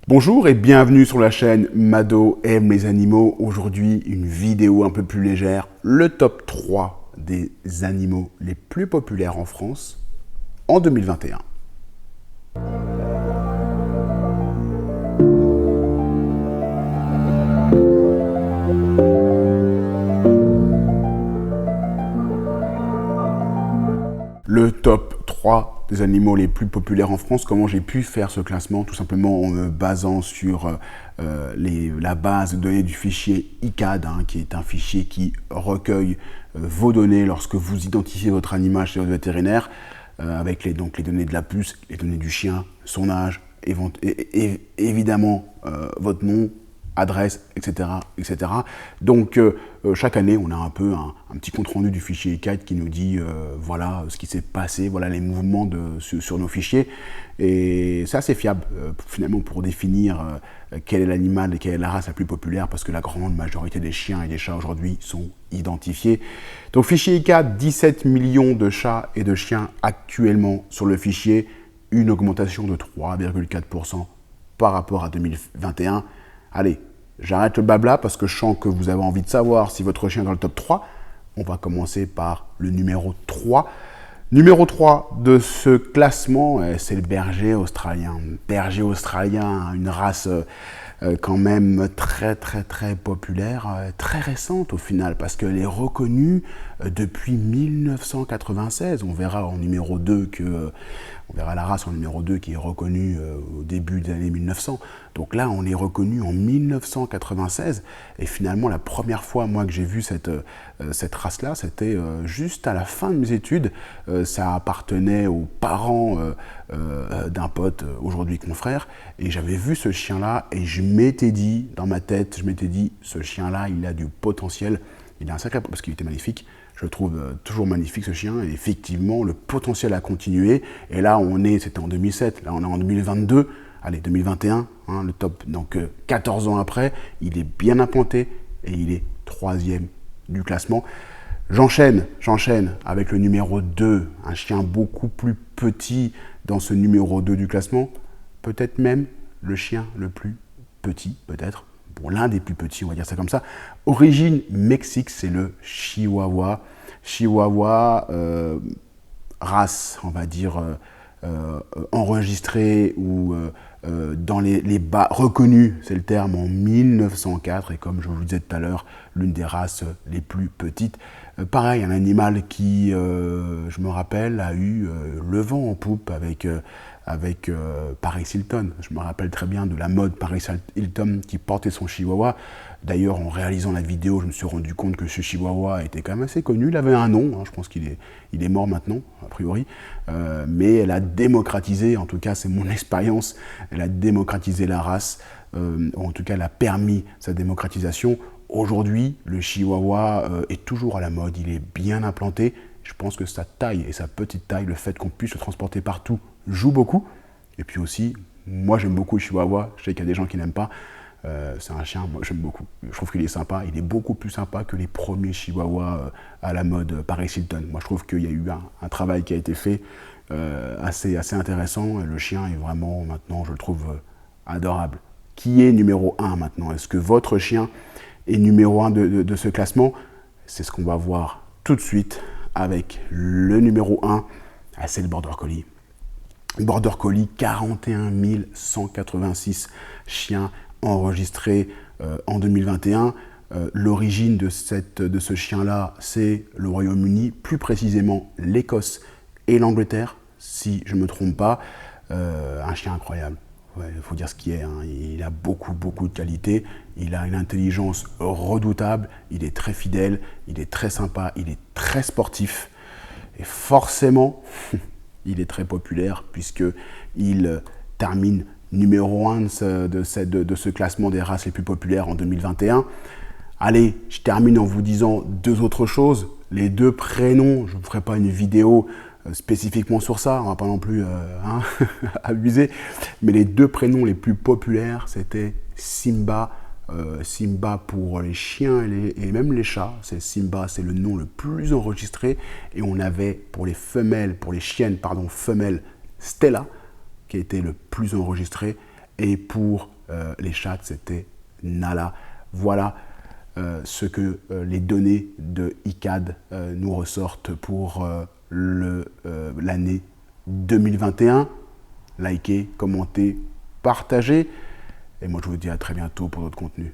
Bonjour et bienvenue sur la chaîne Mado aime les animaux. Aujourd'hui, une vidéo un peu plus légère, le top 3 des animaux les plus populaires en France en 2021. Le top 3 des animaux les plus populaires en France. Comment j'ai pu faire ce classement? Tout simplement en me basant sur la base de données du fichier ICAD, qui est un fichier qui recueille vos données lorsque vous identifiez votre animal chez votre vétérinaire, avec les données de la puce, les données du chien, son âge, évidemment votre nom, adresse, etc. etc. Donc chaque année, on a un peu un petit compte-rendu du fichier ICAD qui nous dit voilà ce qui s'est passé, voilà les mouvements sur nos fichiers. Et c'est assez fiable finalement pour définir quel est l'animal et quelle est la race la plus populaire, parce que la grande majorité des chiens et des chats aujourd'hui sont identifiés. Donc fichier ICAD, 17 millions de chats et de chiens actuellement sur le fichier, une augmentation de 3,4% par rapport à 2021. Allez, j'arrête le blabla parce que je sens que vous avez envie de savoir si votre chien est dans le top 3. On va commencer par le numéro 3. Numéro 3 de ce classement, c'est le berger australien. Berger australien, une race quand même très populaire, très récente au final, parce qu'elle est reconnue depuis 1996. On verra en numéro 2 on verra la race en numéro 2 qui est reconnue au début des années 1900. Donc là, on est reconnu en 1996. Et finalement, la première fois, moi, que j'ai vu cette race-là, c'était juste à la fin de mes études. Ça appartenait aux parents d'un pote, aujourd'hui confrère. Et j'avais vu ce chien-là et je m'étais dit, dans ma tête, ce chien-là, il a du potentiel. Il a un sacré, parce qu'il était magnifique. Je le trouve toujours magnifique ce chien, et effectivement le potentiel a continué. Et là c'était en 2007, là on est en 2022, allez 2021, le top, donc 14 ans après, il est bien implanté et il est 3e du classement. J'enchaîne avec le numéro 2, un chien beaucoup plus petit dans ce numéro 2 du classement, peut-être même le chien le plus petit, peut-être. Bon, l'un des plus petits, on va dire ça comme ça. Origine Mexique, c'est le Chihuahua. Chihuahua, race, on va dire, enregistrée ou dans les bas, reconnue, c'est le terme, en 1904. Et comme je vous le disais tout à l'heure, l'une des races les plus petites. Pareil, un animal qui, je me rappelle, a eu le vent en poupe avec Paris Hilton. Je me rappelle très bien de la mode Paris Hilton qui portait son chihuahua. D'ailleurs, en réalisant la vidéo, je me suis rendu compte que ce chihuahua était quand même assez connu. Il avait un nom, je pense qu'il est mort maintenant, a priori. Mais elle a démocratisé, en tout cas c'est mon expérience, elle a démocratisé la race, en tout cas elle a permis sa démocratisation. Aujourd'hui, le chihuahua est toujours à la mode, il est bien implanté. Je pense que sa taille et sa petite taille, le fait qu'on puisse le transporter partout, joue beaucoup. Et puis aussi, moi j'aime beaucoup le chihuahua, je sais qu'il y a des gens qui n'aiment pas. C'est un chien, moi j'aime beaucoup. Je trouve qu'il est sympa, il est beaucoup plus sympa que les premiers chihuahuas à la mode Paris Hilton. Moi je trouve qu'il y a eu un travail qui a été fait assez intéressant. Et le chien est vraiment, maintenant, je le trouve adorable. Qui est numéro 1 maintenant? Est-ce que votre chien est numéro 1 de ce classement? C'est ce qu'on va voir tout de suite avec le numéro 1, c'est le Border Collie. Border Collie, 41 186 chiens enregistrés en 2021. L'origine de ce chien-là, c'est le Royaume-Uni, plus précisément l'Écosse et l'Angleterre, si je ne me trompe pas. Un chien incroyable. Il faut dire ce qui est, il a beaucoup de qualités, il a une intelligence redoutable, il est très fidèle, il est très sympa, il est très sportif, et forcément, il est très populaire puisqu'il termine numéro 1 de ce classement des races les plus populaires en 2021. Allez, je termine en vous disant deux autres choses. Les deux prénoms, je ne vous ferai pas une vidéo spécifiquement sur ça, on ne va pas non plus abuser, mais les deux prénoms les plus populaires, c'était Simba. Simba pour les chiens et même les chats. Simba, c'est le nom le plus enregistré. Et on avait pour les chiennes femelles, Stella, qui a été le plus enregistré. Et pour les chats, c'était Nala. Voilà ce que les données de ICAD nous ressortent pour l'année 2021. Likez, commentez, partagez. Et moi, je vous dis à très bientôt pour d'autres contenus.